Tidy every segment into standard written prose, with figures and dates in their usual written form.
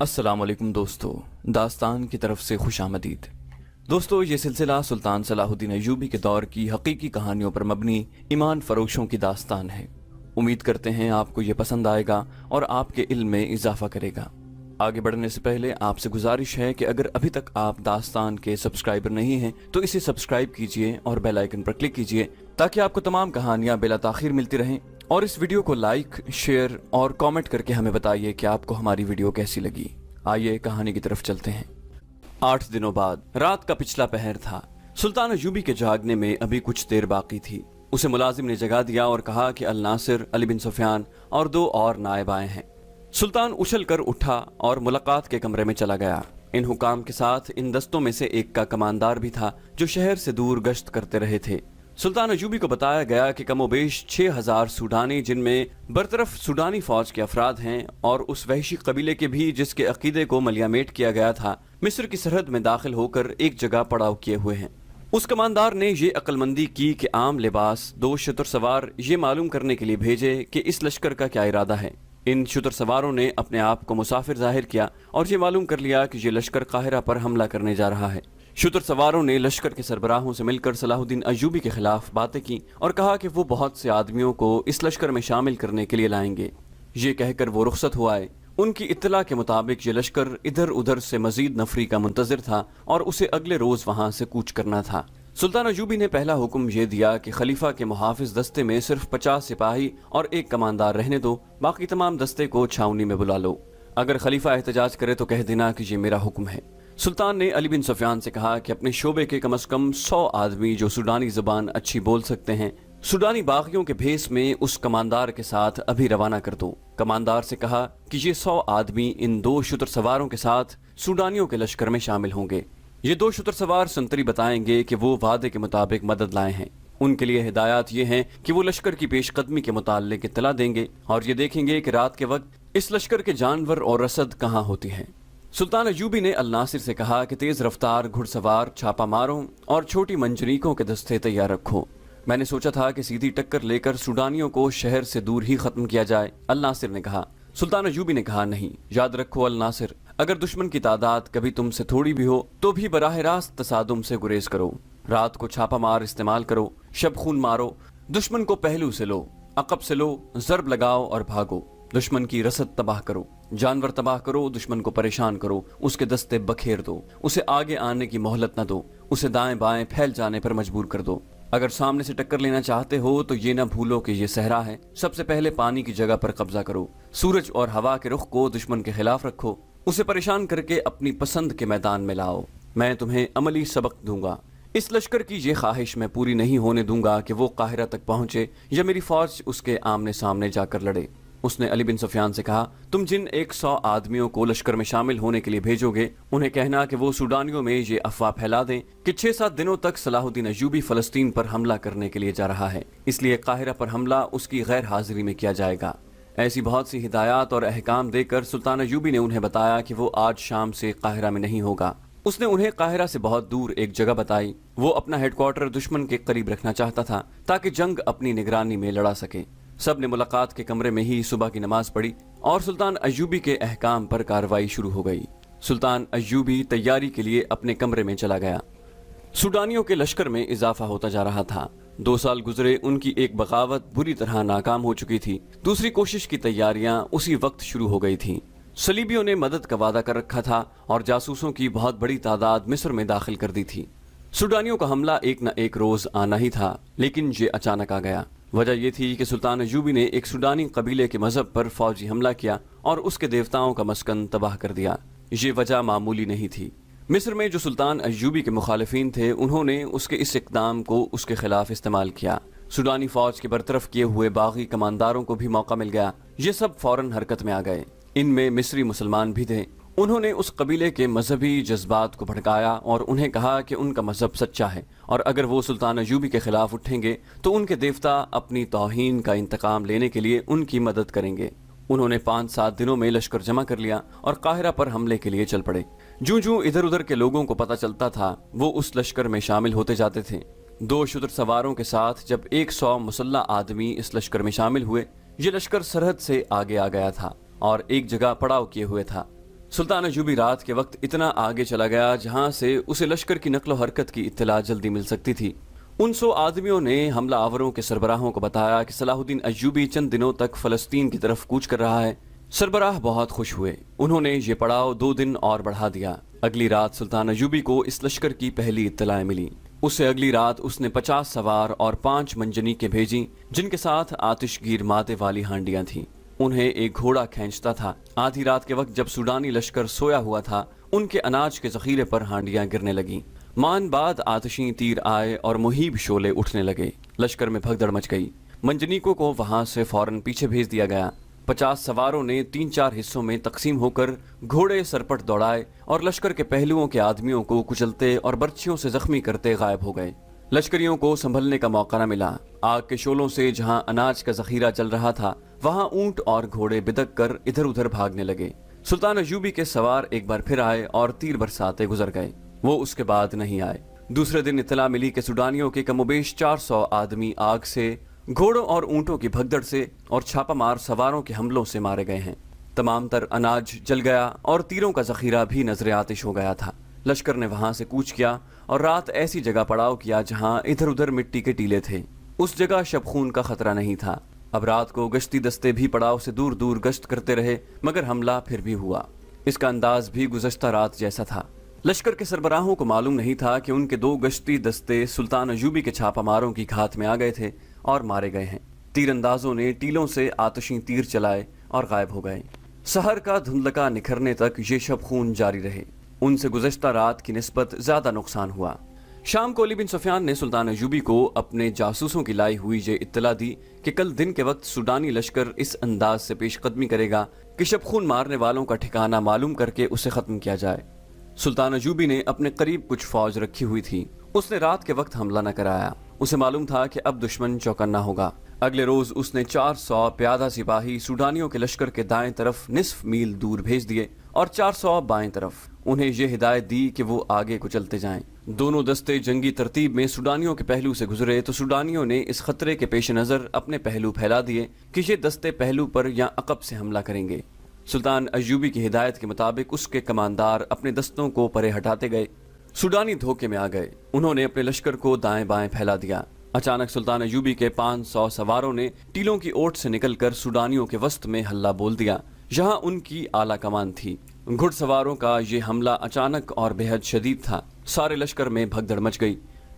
अस्सलाम वालेकुम दोस्तों, दास्तान की तरफ से खुश आमदीद। दोस्तों, ये सिलसिला सुल्तान सलाहुद्दीन अय्यूबी के दौर की हकीकी कहानियों पर मबनी ईमान फरोशों की दास्तान है। उम्मीद करते हैं आपको ये पसंद आएगा और आपके इल्म में इजाफा करेगा। आगे बढ़ने से पहले आपसे गुजारिश है कि अगर अभी तक आप दास्तान के सब्सक्राइबर नहीं हैं तो इसे सब्सक्राइब कीजिए और बेल आइकन पर क्लिक कीजिए ताकि आपको तमाम कहानियां बिला ताखीर मिलती रहें। और इस वीडियो को लाइक, शेयर और कमेंट करके हमें बताइए कि आपको हमारी वीडियो कैसी लगी। आइए कहानी की तरफ चलते हैं। 8 दिनों बाद रात का पिछला पहर था। सुल्तान अय्यूबी के जागने में अभी कुछ देर बाकी थी। उसे मुलाजिम ने जगा दिया और कहा कि अल नासिर, अली बिन सुफियान और 2 और नायब आए हैं। सुल्तान उछल कर उठा और मुलाकात के कमरे में चला गया। इन हुकाम के साथ इन दस्तों में से एक का कमांदार भी था जो शहर से दूर गश्त करते रहे थे। सुल्तान अय्यूबी को बताया गया कि कमोबेश 6000 सूडानी, जिनमें बरतरफ सूडानी फौज के अफराद हैं और उस वहशी कबीले के भी जिसके अकीदे को मलियामेट किया गया था, मिस्र की सरहद में दाखिल होकर एक जगह पड़ाव किए हुए हैं। उस कमांदार ने ये अक्लमंदी की कि आम लिबास 2 शुतर सवार ये मालूम करने के लिए भेजे कि इस लश्कर का क्या इरादा है। इन शुतर सवारों ने अपने आप को मुसाफिर जाहिर किया और ये मालूम कर लिया कि ये लश्कर काहिरा पर हमला करने जा रहा है। शुतर सवारों ने लश्कर के सरबराहों से मिलकर सलाहुद्दीन अय्यूबी के खिलाफ बातें की और कहा कि वो बहुत से आदमियों को इस लश्कर में शामिल करने के लिए लाएंगे। ये कहकर वो रुखसत हो आए। उनकी इत्तला के मुताबिक ये लश्कर इधर उधर से मजीद नफरी का मुंतजिर था और उसे अगले रोज वहां से कूच करना था। सुल्तान अय्यूबी ने पहला हुक्म ये दिया कि खलीफा के मुहाफिज दस्ते में सिर्फ 50 सिपाही और 1 कमांदार रहने दो, बाकी तमाम दस्ते को छावनी में बुला लो। अगर खलीफा एहतजाज करे तो कह देना कि ये मेरा हुक्म है। सुल्तान ने अली बिन सुफियान से कहा कि अपने शोबे के कम से कम 100 आदमी जो सूडानी जुबान अच्छी बोल सकते हैं, सूडानी बागियों के भेस में उस कमांदार के साथ अभी रवाना कर दो। कमांदार से कहा कि ये 100 आदमी इन 2 शुतर सवारों के साथ सूडानियों के लश्कर में शामिल होंगे। ये 2 शुतर सवार संतरी बताएंगे कि वो वादे के मुताबिक मदद लाए हैं। उनके लिए हिदायत ये हैं कि वो लश्कर की पेशकदमी के मुताल्लिक इत्तला देंगे और ये देखेंगे कि रात के वक्त इस लश्कर के जानवर और रसद कहाँ होती है। सुल्तान अय्यूबी ने अल नासिर से कहा कि तेज रफ्तार घुड़सवार, छापा मारों और छोटी मंजरीकों के दस्ते तैयार रखो। मैंने सोचा था कि सीधी टक्कर लेकर सूडानियों को शहर से दूर ही खत्म किया जाए, अल नासिर ने कहा। सुल्तान अय्यूबी ने कहा, नहीं, याद रखो अल नासिर, अगर दुश्मन की तादाद कभी तुमसे थोड़ी भी हो तो भी बराह रास्त तसादुम से गुरेज करो। रात को छापा मार इस्तेमाल करो, शब खून मारो, दुश्मन को पहलू से लो, अकब से लो, जरब लगाओ और भागो। दुश्मन की रसद तबाह करो, जानवर तबाह करो, दुश्मन को परेशान करो, उसके दस्ते बखेर दो, उसे आगे आने की मोहलत न दो, उसे दाएं बाएं फैल जाने पर मजबूर कर दो। अगर सामने से टक्कर लेना चाहते हो तो ये ना भूलो कि ये सहरा है। सबसे पहले पानी की जगह पर कब्जा करो, सूरज और हवा के रुख को दुश्मन के खिलाफ रखो, उसे परेशान करके अपनी पसंद के मैदान में लाओ। मैं तुम्हें अमली सबक दूंगा। इस लश्कर की ये ख्वाहिश मैं पूरी नहीं होने दूंगा कि वो काहिरा तक पहुंचे या मेरी फौज उसके आमने सामने जाकर लड़े। उसने अली बिन सुफियान से कहा, तुम जिन 100 आदमियों को लश्कर में शामिल होने के लिए भेजोगे, उन्हें कहना कि वो सूडानियों में ये अफवाह फैला दें कि 6-7 दिनों तक सलाहुद्दीन अय्यूबी फलस्तीन पर हमला करने के लिए जा रहा है, इसलिए काहिरा पर हमला उसकी गैर हाजिरी में किया जाएगा। ऐसी बहुत सी हिदायत और अहकाम देकर सुल्तान अय्यूबी ने उन्हें बताया कि वो आज शाम से काहिरा में नहीं होगा। उसने उन्हें काहिरा से बहुत दूर एक जगह बताई। वो अपना हेडक्वार्टर दुश्मन के करीब रखना चाहता था ताकि जंग अपनी निगरानी में लड़ा सके। सब ने मुलाकात के कमरे में ही सुबह की नमाज पढ़ी और सुल्तान अय्यूबी के अहकाम पर कार्रवाई शुरू हो गई। सुल्तान अय्यूबी तैयारी के लिए अपने कमरे में चला गया। सूडानियों के लश्कर में इजाफा होता जा रहा था। 2 साल गुजरे, उनकी एक बगावत बुरी तरह नाकाम हो चुकी थी। दूसरी कोशिश की तैयारियां उसी वक्त शुरू हो गई थीं। सलीबियों ने मदद का वादा कर रखा था और जासूसों की बहुत बड़ी तादाद मिस्र में दाखिल कर दी थी। सूडानियों का हमला एक न एक रोज आना ही था, लेकिन ये अचानक आ गया। वजह यह थी कि सुल्तान अय्यूबी ने एक सूडानी कबीले के मजहब पर फौजी हमला किया और उसके देवताओं का मस्कन तबाह कर दिया। ये वजह मामूली नहीं थी। मिस्र में जो सुल्तान अय्यूबी के मुखालिफिन थे, उन्होंने उसके इस इक़दाम को उसके खिलाफ इस्तेमाल किया। सूडानी फौज के बरतरफ किए हुए बागी कमांदारों को भी मौका मिल गया। ये सब फौरन हरकत में आ गए। इनमें मिस्री मुसलमान भी थे। उन्होंने उस कबीले के मजहबी जज्बात को भड़काया और उन्हें कहा कि उनका मजहब सच्चा है और अगर वो सुल्तान अय्यूबी के खिलाफ उठेंगे तो उनके देवता अपनी तौहीन का इंतकाम लेने के लिए उनकी मदद करेंगे। उन्होंने 5-7 दिनों में लश्कर जमा कर लिया और काहिरा पर हमले के लिए चल पड़े। जूं जूं इधर उधर के लोगों को पता चलता था, वो उस लश्कर में शामिल होते जाते थे। 2 शुतर सवारों के साथ जब 100 मुसल्ला आदमी इस लश्कर में शामिल हुए, ये लश्कर सरहद से आगे आ गया था और एक जगह पड़ाव किए हुए था। सुल्तान अयूबी रात के वक्त इतना आगे चला गया जहां से उसे लश्कर की नकलो हरकत की इत्तला जल्दी मिल सकती थी। उन 100 आदमियों ने हमला आवरों के सरबराहों को बताया कि सलाहुद्दीन अयूबी चंद दिनों तक फलस्तीन की तरफ कूच कर रहा है। सरबराह बहुत खुश हुए। उन्होंने ये पड़ाव 2 दिन और बढ़ा दिया। अगली रात सुल्तान अयूबी को इस लश्कर की पहली इत्तलाएं मिली। उससे अगली रात उसने 50 सवार और 5 मंजनीकें भेजी, जिनके साथ आतिशगीर मादे वाली हांडियां थीं। उन्हें एक घोड़ा खींचता था। आधी रात के वक्त जब सूडानी लश्कर सोया हुआ था, उनके अनाज के जखीरे पर हांडियां गिरने लगीं। मान बाद आतिशी तीर आए और मुहीब शोले उठने लगे। लश्कर में भगदड़ मच गई। मंजनीकों को वहां से फौरन पीछे भेज दिया गया। 50 सवारों ने 3-4 हिस्सों में तकसीम होकर घोड़े सरपट दौड़ाए और लश्कर के पहलुओं के आदमियों को कुचलते और बर्छियों से जख्मी करते गायब हो गए। लश्करियों को संभलने का मौका न मिला। आग के शोलों से जहां अनाज का जखीरा चल रहा था, वहां ऊंट और घोड़े बिदक कर इधर उधर भागने लगे। सुल्तान अयूबी के सवार एक बार फिर आए और तीर बरसाते गुजर गए। वो उसके बाद नहीं आए। दूसरे दिन इत्तला मिली कि सुडानियों के कमोबेश 400 आदमी आग से, घोड़ों और ऊंटों की भगदड़ से और छापामार सवारों के हमलों से मारे गए हैं। तमाम तर अनाज जल गया और तीरों का जखीरा भी नजर आतिश हो गया था। लश्कर ने वहां से कूच किया और रात ऐसी जगह पड़ाव किया जहां इधर उधर मिट्टी के टीले थे। उस जगह शबखून का खतरा नहीं था। अब रात को गश्ती दस्ते भी पड़ाव से दूर दूर गश्त करते रहे, मगर हमला फिर भी हुआ। इसका अंदाज भी गुज़श्ता रात जैसा था। लश्कर के सरबराहों को मालूम नहीं था कि उनके 2 गश्ती दस्ते सुल्तान अयूबी के छापामारों की घात में आ गए थे और मारे गए हैं। तीरंदाजों ने टीलों से आतिशी तीर चलाए और गायब हो गए। सहर का धुंधलका निखरने तक ये शब खून जारी रहे। उनसे गुज़श्ता रात की निस्बत ज्यादा नुकसान हुआ। शाम को अली बिन सुफियान ने सुल्तान अयूबी को अपने जासूसों की लाई हुई ये इत्तला दी कि कल दिन के वक्त सूडानी लश्कर इस अंदाज से पेशकदमी करेगा कि शब खून मारने वालों का ठिकाना मालूम करके उसे खत्म किया जाए। सुल्तान अयूबी ने अपने करीब कुछ फौज रखी हुई थी। उसने रात के वक्त हमला न कराया। उसे मालूम था कि अब दुश्मन चौकन्ना होगा। अगले रोज उसने 400 प्यादा सिपाही सूडानियों के लश्कर के दाएं तरफ निस्फ मील दूर भेज दिए और 400 बाएं तरफ। उन्हें यह हिदायत दी कि वो आगे को चलते जाएं। दोनों दस्ते जंगी तरतीब में सूडानियों के पहलू से गुजरे तो सूडानियों ने इस खतरे के पेश नजर अपने पहलू फैला दिए कि ये दस्ते पहलू पर या अकब से हमला करेंगे। सुल्तान अयूबी की हिदायत के मुताबिक उसके कमांदार अपने दस्तों को परे हटाते गए। सूडानी धोखे में आ गए। उन्होंने अपने लश्कर को दाएं बाएं फैला दिया। अचानक सुल्तान अयूबी के 500 सवारों ने टीलों की ओट से निकलकर सूडानियों के वस्त में हल्ला बोल दिया, जहां उनकी आला कमान थी। घुड़सवारों का ये हमला अचानक और बेहद शदीद था। सारे लश्कर में भगदड़ मच गई।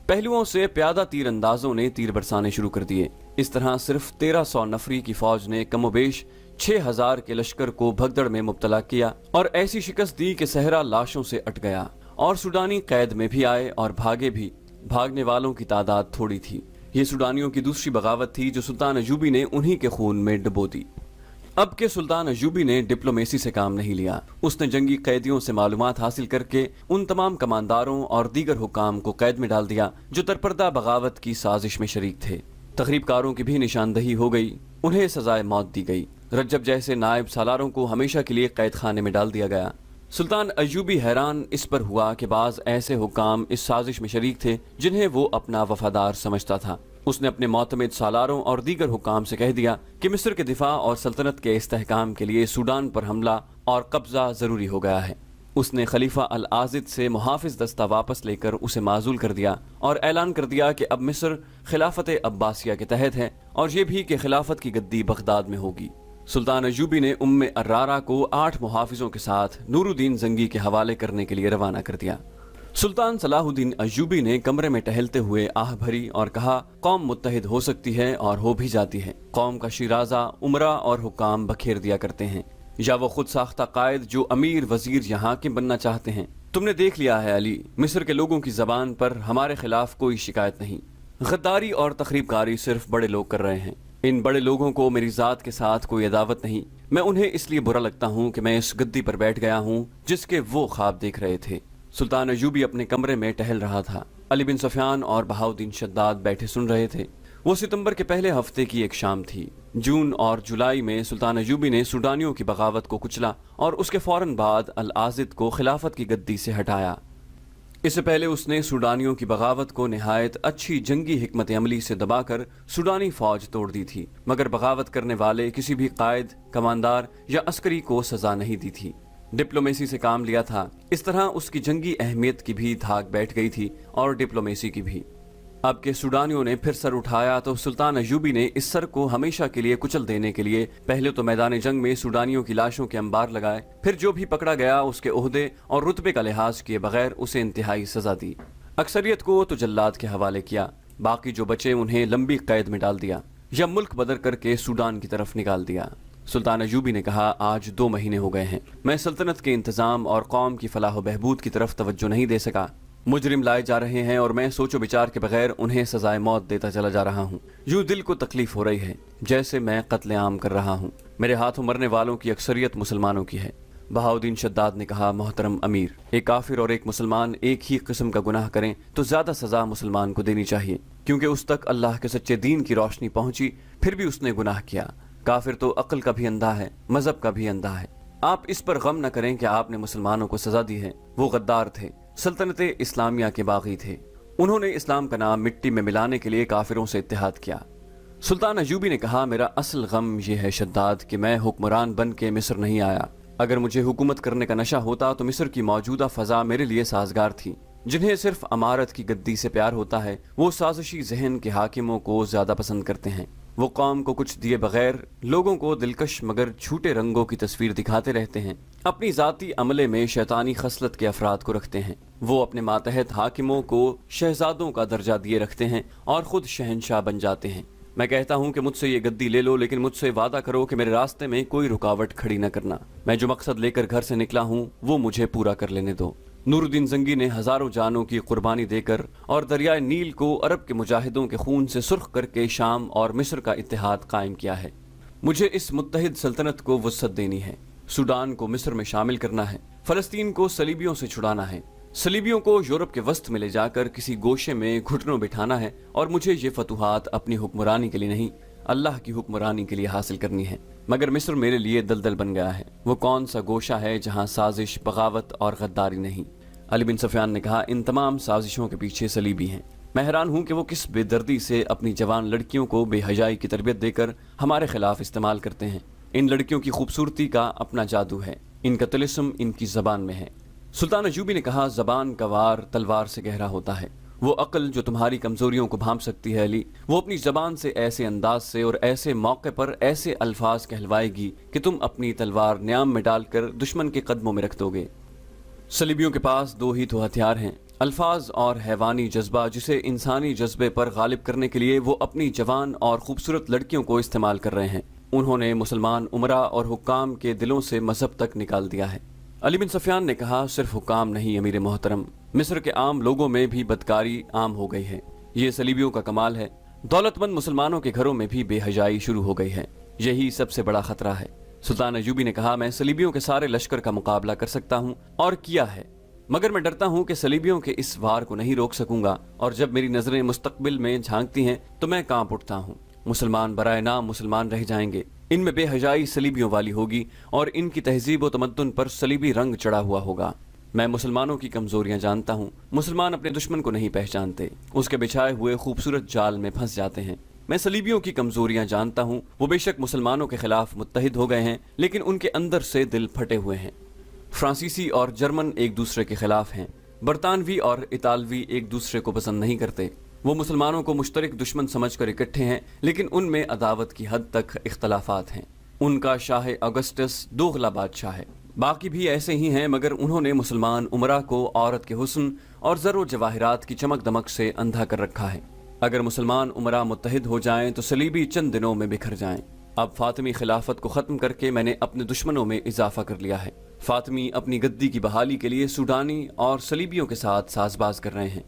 पहलुओं से प्यादा तीर अंदाजों ने तीर बरसाने शुरू कर दिए। इस तरह सिर्फ 1300 नफरी की फौज ने कमोबेश 6000 के लश्कर को भगदड़ में मुब्तला किया और ऐसी शिकस्त दी कि सहरा लाशों से अट गया और सूडानी कैद में भी आए और भागे भी। भागने वालों की तादाद थोड़ी थी। ये सूडानियों की दूसरी बगावत थी जो सुल्तान अयूबी ने उन्हीं के खून में डुबो दी। अब के सुल्तान अयूबी ने डिप्लोमेसी से काम नहीं लिया। उसने जंगी कैदियों से मालूमात हासिल करके उन तमाम कमांदारों और दीगर हुकाम को कैद में डाल दिया जो तरपर्दा बगावत की साजिश में शरीक थे। तखरीबकारों की भी निशानदही हो गई। उन्हें सजाए मौत दी गई। रज्जब जैसे नायब सालारों को हमेशा के लिए कैद खाने में डाल दिया गया। सुल्तान अयूबी हैरान इस पर हुआ कि बाज ऐसे हुकाम इस साजिश में शरीक थे जिन्हें वो अपना वफादार समझता था। उसने अपने मोतमिद सालारों और दीगर हुकाम से कह दिया कि मिस्र के दिफा और सल्तनत के इस्तेहकाम के लिए सूडान पर हमला और कब्जा जरूरी हो गया है। उसने खलीफा अल आजिद से मुहाफिज दस्ता वापस लेकर उसे माजूल कर दिया और ऐलान कर दिया कि अब मिस्र खिलाफत अब्बासिया के तहत है और ये भी कि खिलाफत की गद्दी बगदाद में होगी। सुल्तान अयूबी ने उम्मे अर्रारा को 8 मुहाफिजों के साथ नूरुद्दीन जंगी के हवाले करने के लिए रवाना कर दिया। सुल्तान सलाहुद्दीन अयूबी ने कमरे में टहलते हुए आह भरी और कहा, कौम मुत्तहिद हो सकती है और हो भी जाती है। कौम का शिराजा उमरा और हुकाम बखेर दिया करते हैं, या वो खुद साख्ता कायद जो अमीर वजीर या हाकिम बनना चाहते हैं। तुमने देख लिया है अली, मिस्र के लोगों की जबान पर हमारे खिलाफ कोई शिकायत नहीं। गद्दारी और तखरीबकारी सिर्फ बड़े लोग कर रहे हैं। इन बड़े लोगों को मेरी जात के साथ कोई अदावत नहीं। मैं उन्हें इसलिए बुरा लगता हूँ कि मैं इस गद्दी पर बैठ गया हूँ जिसके वो ख्वाब देख रहे थे। सुल्तान अयूबी अपने कमरे में टहल रहा था। अली बिन सुफियान और बहाउद्दीन शद्दाद बैठे सुन रहे थे। वो सितंबर के पहले हफ्ते की एक शाम थी। जून और जुलाई में सुल्तान अयूबी ने सूडानियों की बगावत को कुचला और उसके फौरन बाद अल आजिद को खिलाफत की गद्दी से हटाया। इससे पहले उसने सूडानियों की बगावत को निहायत अच्छी जंगी हिकमत अमली से दबाकर सूडानी फौज तोड़ दी थी, मगर बगावत करने वाले किसी भी कायद, कमांदार या अस्करी को सजा नहीं दी थी। डिप्लोमेसी से काम लिया था। इस तरह उसकी जंगी अहमियत की भी धाक बैठ गई थी और डिप्लोमेसी की भी। अब के सूडानियों ने फिर सर उठाया तो सुल्तान अयूबी ने इस सर को हमेशा के लिए कुचल देने के लिए पहले तो मैदान जंग में सूडानियों की लाशों के अंबार लगाए, फिर जो भी पकड़ा गया उसके ओहदे और रुतबे का लिहाज किए बगैर उसे इंतहाई सजा दी। अक्सरियत को तो जल्लाद के हवाले किया, बाकी जो बचे उन्हें लंबी कैद में डाल दिया या मुल्क बदर करके सूडान की तरफ निकाल दिया। सुल्तान अयूबी ने कहा, आज 2 महीने हो गए हैं, मैं सल्तनत के इंतजाम और कौम की फलाह बहबूद की तरफ तवज्जो नहीं दे सका। मुजरिम लाए जा रहे हैं और मैं सोचो विचार के बगैर उन्हें सजाए मौत देता चला जा रहा हूँ। यूं दिल को तकलीफ हो रही है जैसे मैं कत्ले आम कर रहा हूँ। मेरे हाथों मरने वालों की अक्सरियत मुसलमानों की है। बहाउद्दीन शद्दाद ने कहा, मोहतरम अमीर, एक काफिर और एक मुसलमान एक ही किस्म का गुनाह करें तो ज्यादा सजा मुसलमान को देनी चाहिए, क्योंकि उस तक अल्लाह के सच्चे दीन की रोशनी पहुंची, फिर भी उसने गुनाह किया। काफिर तो अक्ल का भी अंधा है, मजहब का भी अंधा है। आप इस पर गम न करें कि आपने मुसलमानों को सजा दी है। वो गद्दार थे, सल्तनत इस्लामिया के बागी थे। उन्होंने इस्लाम का नाम मिट्टी में मिलाने के लिए काफिरों से इत्तेहाद किया। सुल्तान अयूबी ने कहा, मेरा असल गम यह है शद्दाद कि मैं हुक्मरान बन के मिस्र नहीं आया। अगर मुझे हुकूमत करने का नशा होता तो मिस्र की मौजूदा फजा मेरे लिए साजगार थी। जिन्हें सिर्फ अमारत की गद्दी से प्यार होता है वो साजिशी जहन के हाकिमों को ज्यादा पसंद करते हैं। वो कौम को कुछ दिए बगैर लोगों को दिलकश मगर झूठे रंगों की तस्वीर दिखाते रहते हैं। अपनी जाती अमले में शैतानी खसलत के अफराद को रखते हैं। वो अपने मातहत हाकिमों को शहजादों का दर्जा दिए रखते हैं और खुद शहनशाह बन जाते हैं। मैं कहता हूँ कि मुझसे ये गद्दी ले लो, लेकिन मुझसे वादा करो कि मेरे रास्ते में कोई रुकावट खड़ी न करना। मैं जो मकसद लेकर घर से निकला हूँ वो मुझे पूरा कर लेने दो। नूरुद्दीन जंगी ने हजारों जानों की कुर्बानी देकर और दरियाए नील को अरब के मुजाहिदों के खून से सुर्ख करके शाम और मिस्र का इत्तेहाद कायम किया है। मुझे इस मुत्तहिद सल्तनत को वुस्अत देनी है। सूडान को मिस्र में शामिल करना है। फलस्तीन को सलीबियों से छुड़ाना है। सलीबियों को यूरोप के वस्त में ले जाकर किसी गोशे में घुटनों बिठाना है। और मुझे ये फतुहात अपनी हुक्मरानी के लिए नहीं, अल्लाह की हुक्मरानी के लिए हासिल करनी है। मगर मिस्र मेरे लिए दलदल बन गया है। वो कौन सा गोशा है जहाँ साजिश, बगावत और गद्दारी नहीं। अली बिन सफियान ने कहा, इन तमाम साजिशों के पीछे सलीबी हैं। मैं हैरान हूँ कि वो किस बेदर्दी से अपनी जवान लड़कियों को बेहयाई की तरबियत देकर हमारे खिलाफ इस्तेमाल करते हैं। इन लड़कियों की खूबसूरती का अपना जादू है, इनका तिलिस्म इनकी जबान में है। सुल्तान अयूबी ने कहा, जबान का वार तलवार से गहरा होता है। वो अक्ल जो तुम्हारी कमजोरियों को भांप सकती है अली, वो अपनी जबान से ऐसे अंदाज से और ऐसे मौके पर ऐसे अल्फाज कहलवाएगी कि तुम अपनी तलवार न्याम में डालकर दुश्मन के कदमों में रख दोगे। सलीबियों के पास 2 ही तो हथियार हैं, अल्फाज और हैवानी जज्बा, जिसे इंसानी जज्बे पर गालिब करने के लिए वो अपनी जवान और खूबसूरत लड़कियों को इस्तेमाल कर रहे हैं। उन्होंने मुसलमान उमरा और हुक्काम के दिलों से मजहब तक निकाल दिया है। अली बिन सफियान ने कहा, सिर्फ हुक्काम नहीं अमीर मोहतरम, मिस्र के आम लोगों में भी बदकारी आम हो गई है। ये सलीबियों का कमाल है। दौलतमंद मुसलमानों के घरों में भी बेहयाई शुरू हो गई है। यही सबसे बड़ा खतरा है। सुल्तान अयूबी ने कहा, मैं सलीबियों के सारे लश्कर का मुकाबला कर सकता हूँ और किया है, मगर मैं डरता हूँ कि सलीबियों के इस वार को नहीं रोक सकूंगा। और जब मेरी नजरें मुस्तकबिल में झांकती हैं तो मैं कांप उठता हूँ। मुसलमान बराए नाम मुसलमान रह जाएंगे। इनमें बेहयाई सलीबियों वाली होगी और इनकी तहजीब व तमद्दुन पर सलीबी रंग चढ़ा हुआ होगा। मैं मुसलमानों की कमजोरियां जानता हूँ। मुसलमान अपने दुश्मन को नहीं पहचानते, उसके बिछाए हुए खूबसूरत जाल में फंस जाते हैं। मैं सलीबियों की कमजोरियां जानता हूँ। वो बेशक मुसलमानों के खिलाफ मुत्तहिद हो गए हैं, लेकिन उनके अंदर से दिल फटे हुए हैं। फ्रांसीसी और जर्मन एक दूसरे के खिलाफ हैं। बरतानवी और इतालवी एक दूसरे को पसंद नहीं करते। वो मुसलमानों को मुश्तरक दुश्मन समझकर इकट्ठे हैं, लेकिन उनमें अदावत की हद तक इख्तलाफात हैं। उनका शाह अगस्टस दोगला बादशाह है, बाकी भी ऐसे ही हैं, मगर उन्होंने मुसलमान उमरा को औरत के हुस्न और ज़रो जवाहिरात की चमक दमक से अंधा कर रखा है। अगर मुसलमान उमरा मुत्तहिद हो जाएं तो सलीबी चंद दिनों में बिखर जाएं। अब फातिमी खिलाफत को ख़त्म करके मैंने अपने दुश्मनों में इजाफा कर लिया है। फातिमी अपनी गद्दी की बहाली के लिए सूडानी और सलीबियों के साथ साजबाज कर रहे हैं।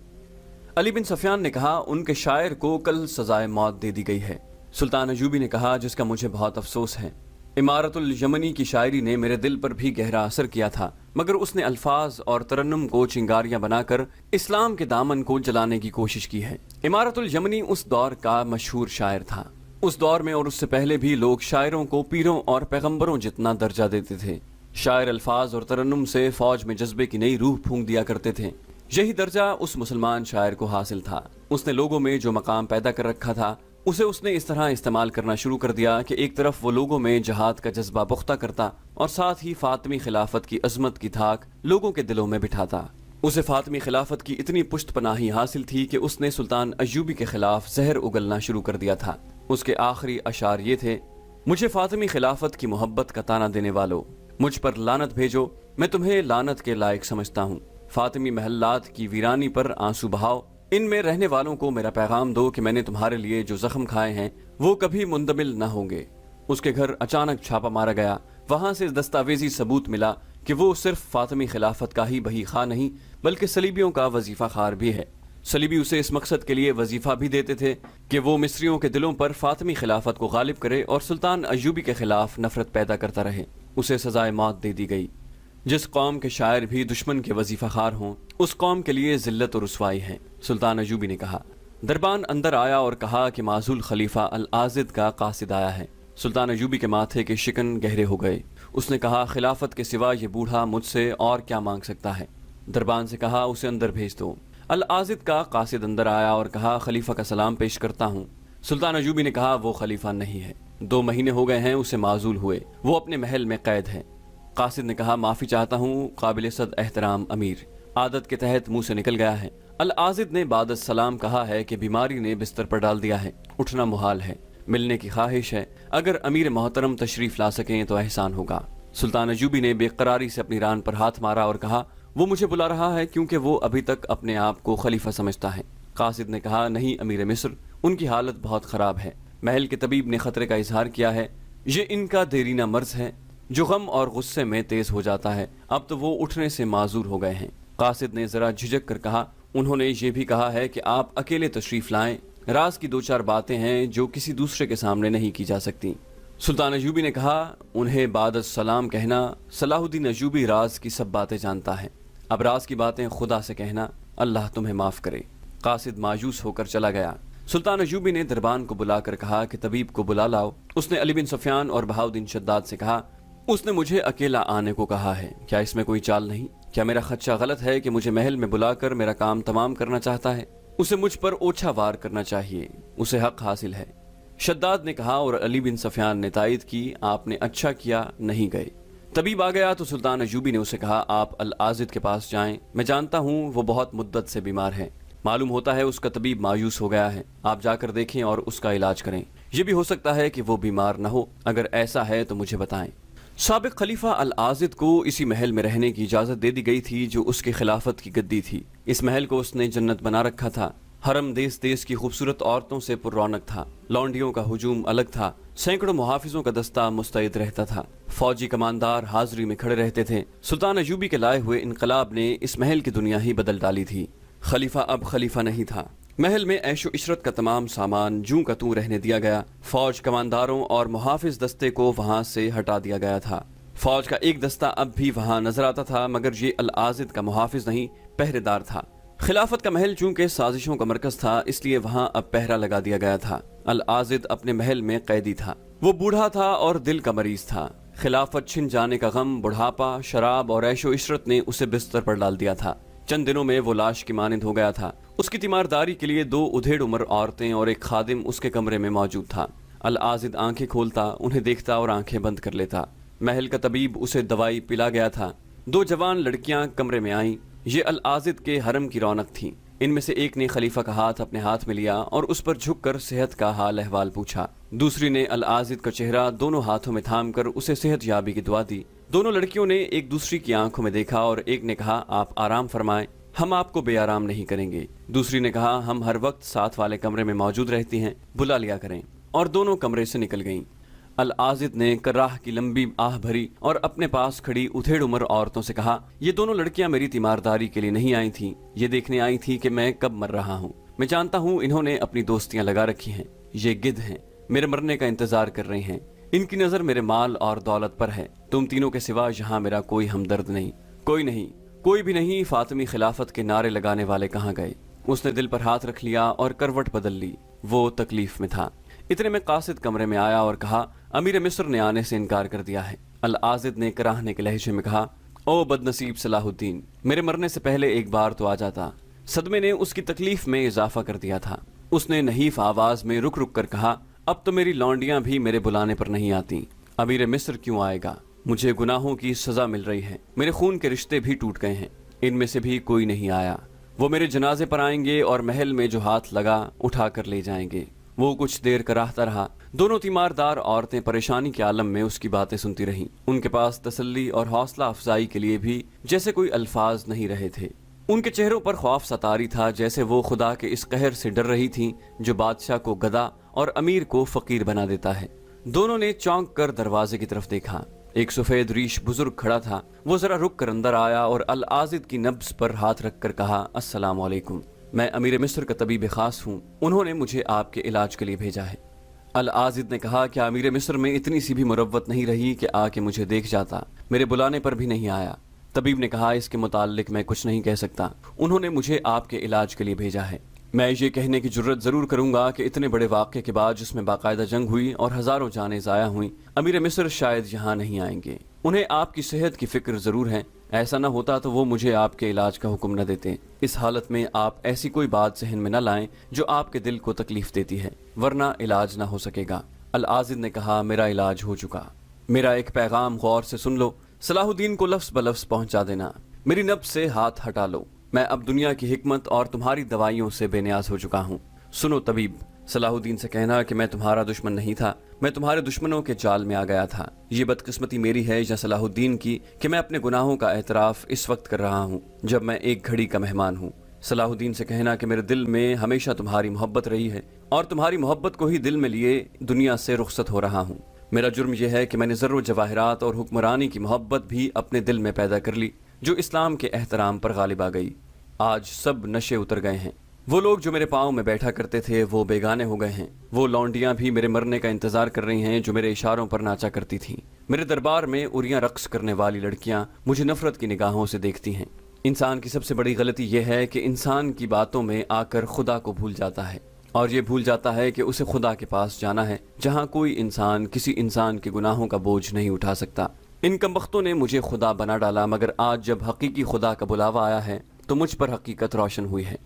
अली बिन सफियान ने कहा, उनके शायर को कल सजाए मौत दे दी गई है। सुल्तान अयूबी ने कहा, जिसका मुझे बहुत अफसोस है। इमारतुल यमनी की शायरी ने मेरे दिल पर भी गहरा असर किया था, मगर उसने अल्फाज और तरन्नुम को चिंगारियां बनाकर इस्लाम के दामन को जलाने की कोशिश की है। इमारतुल यमनी उस दौर का मशहूर शायर था। उस दौर में और उससे पहले भी लोग शायरों को पीरों और पैगंबरों जितना दर्जा देते थे। शायर अल्फाज और तरन्नुम से फौज में जज्बे की नई रूह फूंक दिया करते थे। यही दर्जा उस मुसलमान शायर को हासिल था। उसने लोगों में जो मकाम पैदा कर रखा था اسے اس نے اس طرح استعمال کرنا شروع کر دیا کہ ایک طرف وہ لوگوں میں جہاد کا جذبہ پختہ کرتا اور ساتھ ہی فاطمی خلافت کی عظمت کی دھاک لوگوں کے دلوں میں بٹھاتا۔ اسے فاطمی خلافت کی اتنی پشت پناہی حاصل تھی کہ اس نے سلطان ایوبی کے خلاف زہر اگلنا شروع کر دیا تھا۔ اس کے آخری اشعار یہ تھے: مجھے فاطمی خلافت کی محبت کا تانا دینے والو، مجھ پر لعنت بھیجو، میں تمہیں لعنت کے لائق سمجھتا ہوں۔ فاطمی محلات کی ویرانی پر آنسو بہاؤ، ان میں رہنے والوں کو میرا پیغام دو کہ میں نے تمہارے لیے جو زخم کھائے ہیں وہ کبھی مندمل نہ ہوں گے۔ اس کے گھر اچانک چھاپا مارا گیا، وہاں سے دستاویزی ثبوت ملا کہ وہ صرف فاطمی خلافت کا ہی بہی خواہ نہیں بلکہ صلیبیوں کا وظیفہ خوار بھی ہے۔ صلیبی اسے اس مقصد کے لیے وظیفہ بھی دیتے تھے کہ وہ مصریوں کے دلوں پر فاطمی خلافت کو غالب کرے اور سلطان ایوبی کے خلاف نفرت پیدا کرتا رہے۔ اسے سزائے موت دے دی گئی۔ جس قوم کے شاعر بھی دشمن کے وظیفہ خوار ہوں اس قوم کے لیے ذلت و رسوائی ہے۔ سلطان ایوبی نے کہا۔ دربان اندر آیا اور کہا کہ معزول خلیفہ العاضد کا قاصد آیا ہے۔ سلطان ایوبی کے ماتھے کے شکن گہرے ہو گئے۔ اس نے کہا، خلافت کے سوا یہ بوڑھا مجھ سے اور کیا مانگ سکتا ہے؟ دربان سے کہا، اسے اندر بھیج دو۔ العاضد کا قاصد اندر آیا اور کہا، خلیفہ کا سلام پیش کرتا ہوں۔ سلطان ایوبی نے کہا، وہ خلیفہ نہیں ہے، 2 مہینے ہو گئے ہیں اسے معزول ہوئے، وہ اپنے محل میں قید ہے۔ قاصد نے کہا، معافی چاہتا ہوں قابل صد احترام امیر، عادت کے تحت منہ سے نکل گیا ہے۔ العاضد نے بعد السلام کہا ہے کہ بیماری نے بستر پر ڈال دیا ہے، اٹھنا محال ہے، ملنے کی خواہش ہے، اگر امیر محترم تشریف لا سکیں تو احسان ہوگا۔ سلطان ایوبی نے بے قراری سے اپنی ران پر ہاتھ مارا اور کہا، وہ مجھے بلا رہا ہے کیونکہ وہ ابھی تک اپنے آپ کو خلیفہ سمجھتا ہے۔ قاصد نے کہا، نہیں امیر مصر، ان کی حالت بہت خراب ہے۔ محل کے طبیب نے خطرے کا اظہار کیا ہے، یہ ان کا دیرینہ مرض ہے جو غم اور غصے میں تیز ہو جاتا ہے، اب تو وہ اٹھنے سے معذور ہو گئے ہیں۔ قاصد نے ذرا جھجک کر کہا، انہوں نے یہ بھی کہا ہے کہ آپ اکیلے تشریف لائیں، راز کی 2-4 باتیں ہیں جو کسی دوسرے کے سامنے نہیں کی جا سکتی۔ سلطان ایوبی نے کہا، انہیں بعد السلام کہنا، صلاح الدین ایوبی راز کی سب باتیں جانتا ہے، اب راز کی باتیں خدا سے کہنا، اللہ تمہیں معاف کرے۔ قاصد مایوس ہو کر چلا گیا۔ سلطان ایوبی نے دربان کو بلا کر کہا کہ طبیب کو بلا لاؤ۔ اس نے علی بن سفیان اور بہاؤالدین شداد سے کہا، اس نے مجھے اکیلا آنے کو کہا ہے، کیا اس میں کوئی چال نہیں؟ کیا میرا خدشہ غلط ہے کہ مجھے محل میں بلا کر میرا کام تمام کرنا چاہتا ہے؟ اسے مجھ پر اوچھا وار کرنا چاہیے، اسے حق حاصل ہے۔ شداد نے کہا اور علی بن سفیان نے تائید کی، آپ نے اچھا کیا نہیں گئے۔ طبیب آ گیا تو سلطان ایوبی نے اسے کہا، آپ العاضد کے پاس جائیں، میں جانتا ہوں وہ بہت مدت سے بیمار ہے، معلوم ہوتا ہے اس کا طبیب مایوس ہو گیا ہے، آپ جا کر دیکھیں اور اس کا علاج کریں، یہ بھی ہو سکتا ہے کہ وہ بیمار نہ ہو، اگر ایسا ہے تو مجھے بتائیں۔ سابق خلیفہ العاضد کو اسی محل میں رہنے کی اجازت دے دی گئی تھی جو اس کی خلافت کی گدی تھی۔ اس محل کو اس نے جنت بنا رکھا تھا۔ حرم دیس دیس کی خوبصورت عورتوں سے پر رونق تھا، لونڈیوں کا ہجوم الگ تھا، سینکڑوں محافظوں کا دستہ مستعد رہتا تھا، فوجی کماندار حاضری میں کھڑے رہتے تھے۔ سلطان ایوبی کے لائے ہوئے انقلاب نے اس محل کی دنیا ہی بدل ڈالی تھی۔ خلیفہ اب خلیفہ نہیں تھا، محل میں عیش و عشرت کا تمام سامان جوں کا توں رہنے دیا گیا، فوج کمانداروں اور محافظ دستے کو وہاں سے ہٹا دیا گیا تھا۔ فوج کا ایک دستہ اب بھی وہاں نظر آتا تھا، مگر یہ العاضد کا محافظ نہیں، پہرے دار تھا۔ خلافت کا محل چونکہ سازشوں کا مرکز تھا، اس لیے وہاں اب پہرا لگا دیا گیا تھا۔ العاضد اپنے محل میں قیدی تھا، وہ بوڑھا تھا اور دل کا مریض تھا۔ خلافت چھن جانے کا غم، بڑھاپا، شراب اور عیش و عشرت نے اسے بستر پر ڈال دیا تھا۔ چند دنوں میں وہ لاش کی مانند ہو گیا تھا۔ اس کی تیمارداری کے لیے 2 ادھیڑ عمر عورتیں اور ایک خادم اس کے کمرے میں موجود تھا۔ العاضد آنکھیں کھولتا، انہیں دیکھتا اور آنکھیں بند کر لیتا۔ محل کا طبیب اسے دوائی پلا گیا تھا۔ 2 جوان لڑکیاں کمرے میں آئیں، یہ العاضد کے حرم کی رونق تھیں۔ ان میں سے ایک نے خلیفہ کا ہاتھ اپنے ہاتھ میں لیا اور اس پر جھک کر صحت کا حال احوال پوچھا۔ دوسری نے العاضد کا چہرہ دونوں ہاتھوں میں تھام کر اسے صحت یابی کی دعا دی۔ دونوں لڑکیوں نے ایک دوسری کی آنکھوں میں دیکھا اور ایک نے کہا، آپ آرام فرمائیں، ہم آپ کو بے آرام نہیں کریں گے۔ دوسری نے کہا، ہم ہر وقت ساتھ والے کمرے میں موجود رہتی ہیں، بلا لیا کریں، اور دونوں کمرے سے نکل گئیں۔ العاضد نے کراہ کی لمبی آہ بھری اور اپنے پاس کھڑی ادھیڑ عمر عورتوں سے کہا، یہ دونوں لڑکیاں میری تیمارداری کے لیے نہیں آئی تھیں، یہ دیکھنے آئی تھی کہ میں کب مر رہا ہوں۔ میں جانتا ہوں انہوں نے اپنی دوستیاں لگا رکھی ہیں، یہ گدھ ہیں، میرے مرنے کا انتظار کر رہی ہیں، ان کی نظر میرے مال اور دولت پر ہے، تم تینوں کے سوا یہاں میرا کوئی ہمدرد نہیں، کوئی بھی نہیں۔ فاطمی خلافت کے نعرے لگانے والے کہاں گئے؟ اس نے دل پر ہاتھ رکھ لیا اور کروٹ بدل لی، وہ تکلیف میں تھا۔ اتنے میں قاصد کمرے میں آیا اور کہا، امیر مصر نے آنے سے انکار کر دیا ہے۔ العاضد نے کراہنے کے لہجے میں کہا، او بد نصیب صلاح الدین، میرے مرنے سے پہلے ایک بار تو آ جاتا۔ صدمے نے اس کی تکلیف میں اضافہ کر دیا تھا۔ उसने नहीफ आवाज में रुक रुक कर कहा, अब तो मेरी लौंडियां भी मेरे बुलाने पर नहीं आती। अमीर मिस्र क्यों आएगा? मुझे गुनाहों की सजा मिल रही है, मेरे खून के रिश्ते भी टूट गए हैं, इनमें से भी कोई नहीं आया। वो मेरे जनाजे पर आएंगे और महल में जो हाथ लगा उठा कर ले जाएंगे। वो कुछ देर कराहता रहा। दोनों तीमारदार औरतें परेशानी के आलम में उसकी बातें सुनती रहीं। उनके पास तसल्ली और हौसला अफजाई के लिए भी जैसे कोई अल्फाज नहीं रहे थे। उनके चेहरों पर खौफ सतारी था, जैसे वो खुदा के इस कहर से डर रही थीं जो बादशाह को गधा और अमीर को फकीर बना देता है। दोनों ने चौंक कर दरवाजे की तरफ देखा। एक सफेद रीश बुजुर्ग खड़ा था। वो जरा रुक कर अंदर आया और अल आजिद की नब्ज पर हाथ रखकर कहा, अस्सलाम वालेकुम, मैं अमीर मिस्र का तबीब खास हूँ, उन्होंने मुझे आपके इलाज के लिए भेजा है। अल आजिद ने कहा, क्या अमीर मिस्र में इतनी सी भी मुरव्वत नहीं रही कि आके मुझे देख जाता? मेरे बुलाने पर भी नहीं आया। तबीब ने कहा, इसके मुताल्लिक मैं कुछ नहीं कह सकता, उन्होंने मुझे आपके इलाज के लिए भेजा है। मैं ये कहने की जुर्रत जरूर करूंगा कि इतने बड़े वाक़े के बाद जिसमें बाकायदा जंग हुई और हजारों जानें ज़ाया हुई, अमीर मिस्र शायद यहाँ नहीं आएंगे। उन्हें आपकी सेहत की फिक्र जरूर है, ऐसा न होता तो वो मुझे आपके इलाज का हुक्म न देते। इस हालत में आप ऐसी कोई बात जहन में न लाएं जो आपके दिल को तकलीफ देती है, वरना इलाज न हो सकेगा। अल आजिद ने कहा, मेरा इलाज हो चुका। मेरा एक पैगाम गौर से सुन लो, सलाहुद्दीन को लफ्ज़ ब लफ्ज़ पहुंचा देना। मेरी नब्ज़ से हाथ हटा लो। मैं अब दुनिया की हिकमत और तुम्हारी दवाइयों से बेनियाज हो चुका हूँ। सुनो तबीब, सलाहुद्दीन से कहना कि मैं तुम्हारा दुश्मन नहीं था, मैं तुम्हारे दुश्मनों के जाल में आ गया था। ये बदकिस्मती मेरी है या सलाहुद्दीन की कि मैं अपने गुनाहों का एतराफ़ इस वक्त कर रहा हूँ जब मैं एक घड़ी का मेहमान हूँ। सलाहुद्दीन से कहना कि मेरे दिल में हमेशा तुम्हारी मोहब्बत रही है और तुम्हारी मोहब्बत को ही दिल में लिए दुनिया से रुखसत हो रहा हूँ। मेरा जुर्म यह है कि मैंने ज़र्र जवाहरात और हुक्मरानी की मोहब्बत भी अपने दिल में पैदा कर ली जो इस्लाम के एहतराम पर गालिब आ गई। आज सब नशे उतर गए हैं। वो लोग जो मेरे पाँव में बैठा करते थे वो बेगाने हो गए हैं। वो लौंडियाँ भी मेरे मरने का इंतजार कर रही हैं जो मेरे इशारों पर नाचा करती थीं। मेरे दरबार में उरियां रक्स करने वाली लड़कियाँ मुझे नफरत की निगाहों से देखती हैं। इंसान की सबसे बड़ी गलती यह है कि इंसान की बातों में आकर खुदा को भूल जाता है और ये भूल जाता है कि उसे खुदा के पास जाना है जहाँ कोई इंसान किसी इंसान के गुनाहों का बोझ नहीं उठा सकता। इन कमबख्तों ने मुझे खुदा बना डाला, मगर आज जब हकीकी खुदा का बुलावा आया है तो मुझ पर हकीकत रोशन हुई है।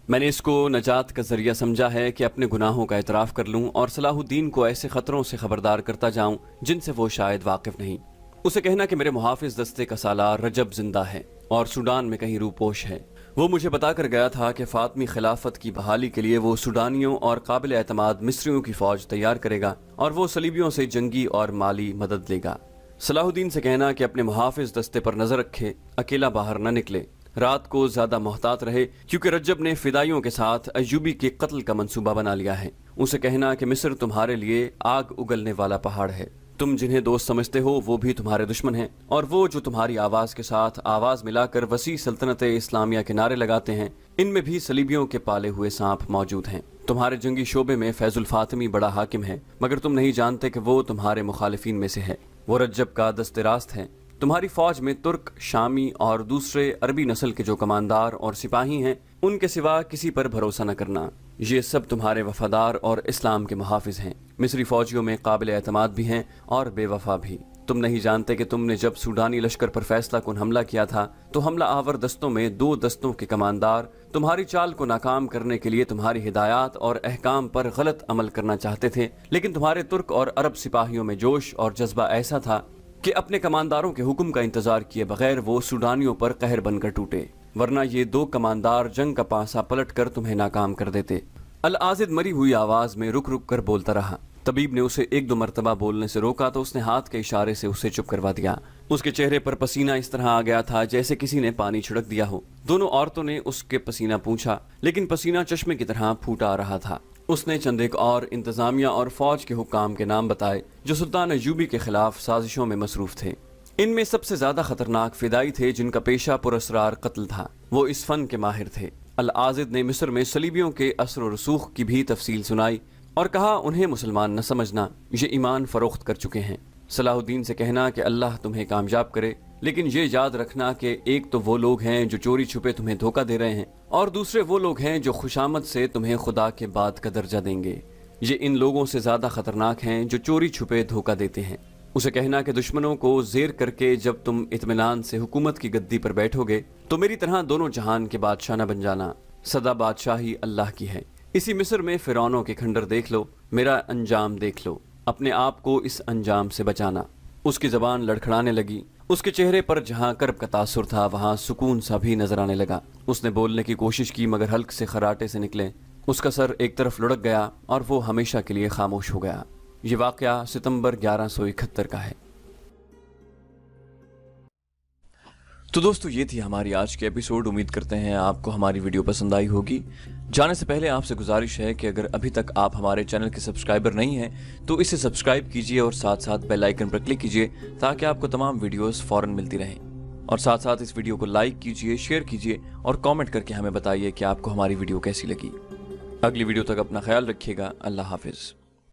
मैंने इसको नजात का जरिया समझा है कि अपने गुनाहों का एतराफ़ कर लूँ और सलाहुद्दीन को ऐसे ख़तरों से खबरदार करता जाऊँ जिनसे वो शायद वाकिफ़ नहीं। उसे कहना कि मेरे मुहाफिज दस्ते का सालार रजब जिंदा है और सूडान में कहीं रूपोश है। वो मुझे बता कर गया था कि फातमी खिलाफत की बहाली के लिए वो सूडानियों और काबिल एतमाद मिस्रियों की फ़ौज तैयार करेगा और वो सलीबियों से जंगी और माली मदद लेगा। सलाहुद्दीन से कहना कि अपने मुहाफिज दस्ते पर नज़र रखे, अकेला बाहर न निकले, रात को ज्यादा मोहतात रहे क्योंकि रज्जब ने फिदाइयों के साथ अय्यूबी के कत्ल का मंसूबा बना लिया है। उसे कहना कि मिस्र तुम्हारे लिए आग उगलने वाला पहाड़ है, तुम जिन्हें दोस्त समझते हो वो भी तुम्हारे दुश्मन हैं और वो जो तुम्हारी आवाज के साथ आवाज मिलाकर वसी सल्तनत इस्लामिया के नारे लगाते हैं, इनमें भी सलीबियों के पाले हुए सांप मौजूद हैं। तुम्हारे जंगी शोबे में फैजुल फातिमी बड़ा हाकिम है, मगर तुम नहीं जानते कि वो तुम्हारे मुखालिफिन में से है। वो रज्जब का दस्ते रास्त है। तुम्हारी फौज में तुर्क, शामी और दूसरे अरबी नस्ल के जो कमांडार और सिपाही हैं, उनके सिवा किसी पर भरोसा न करना। ये सब तुम्हारे वफादार और इस्लाम के मुहाफिज हैं। मिस्री फौजियों में काबिल एतमाद भी हैं और बेवफा भी। तुम नहीं जानते कि तुमने जब सूडानी लश्कर पर फैसला कुन हमला किया था तो हमला आवर दस्तों में 2 दस्तों के कमांडार तुम्हारी चाल को नाकाम करने के लिए तुम्हारी हिदायत और अहकाम पर गलत अमल करना चाहते थे, लेकिन तुम्हारे तुर्क और अरब सिपाहियों में जोश और जज्बा ऐसा था कि अपने कमांडारों के हुक्म का इंतजार किए बगैर वो सूडानियों पर कहर बनकर टूटे, वरना ये 2 कमांडार जंग का पासा पलट कर तुम्हें नाकाम कर देते। अल आजिद मरी हुई आवाज में रुक रुक कर बोलता रहा। तबीब ने उसे 1-2 मरतबा बोलने से रोका तो उसने हाथ के इशारे से उसे चुप करवा दिया। उसके चेहरे पर पसीना इस तरह आ गया था जैसे किसी ने पानी छिड़क दिया हो। दोनों औरतों ने उसके पसीना पूछा, लेकिन पसीना चश्मे की तरह फूटा आ रहा था। उसने चंद एक और इंतजामिया और फौज के हुक्काम के नाम बताए जो सुल्तान अय्यूबी के खिलाफ साजिशों में मसरूफ थे। इनमें सबसे ज्यादा खतरनाक फिदाई थे जिनका पेशा पुरअसरार कत्ल था। वो इस फन के माहिर थे। अल आजिद ने मिस्र में सलीबियों के असर और रसूख की भी तफसील सुनाई और कहा, उन्हें मुसलमान न समझना, ये ईमान फरोख्त कर चुके हैं। सलाहुद्दीन से कहना कि अल्लाह तुम्हें कामयाब करे, लेकिन ये याद रखना कि एक तो वो लोग हैं जो चोरी छुपे तुम्हें धोखा दे रहे हैं और दूसरे वो लोग हैं जो खुशामद से तुम्हें खुदा के बाद का दर्जा देंगे। ये इन लोगों से ज्यादा खतरनाक हैं जो चोरी छुपे धोखा देते हैं। उसे कहना कि दुश्मनों को जेर करके जब तुम इत्मीनान से हुकूमत की गद्दी पर बैठोगे तो मेरी तरह दोनों जहान के बादशाह न बन जाना। सदा बादशाही अल्लाह की है। اسی مصر میں فرعونوں کے کھنڈر دیکھ لو، میرا انجام دیکھ لو، اپنے آپ کو اس انجام سے بچانا۔ اس کی زبان لڑکھڑانے لگی، اس کے چہرے پر جہاں کرب کا تاثر تھا وہاں سکون سا بھی نظر آنے لگا۔ اس نے بولنے کی کوشش کی مگر حلق سے خراٹے سے نکلے، اس کا سر ایک طرف لڑک گیا اور وہ ہمیشہ کے لیے خاموش ہو گیا۔ یہ واقعہ ستمبر 1171 کا ہے۔ تو دوستو یہ تھی ہماری آج کی ایپیسوڈ۔ امید کرتے ہیں آپ کو ہماری ویڈیو پسند آئی ہوگی۔ جانے سے پہلے آپ سے گزارش ہے کہ اگر ابھی تک آپ ہمارے چینل کے سبسکرائبر نہیں ہیں تو اسے سبسکرائب کیجئے اور ساتھ ساتھ بیل آئیکن پر کلک کیجئے تاکہ آپ کو تمام ویڈیوز فوراً ملتی رہیں۔ اور ساتھ ساتھ اس ویڈیو کو لائک کیجئے، شیئر کیجئے اور کامنٹ کر کے ہمیں بتائیے کہ آپ کو ہماری ویڈیو کیسی لگی۔ اگلی ویڈیو تک اپنا خیال رکھیے گا۔ اللہ حافظ۔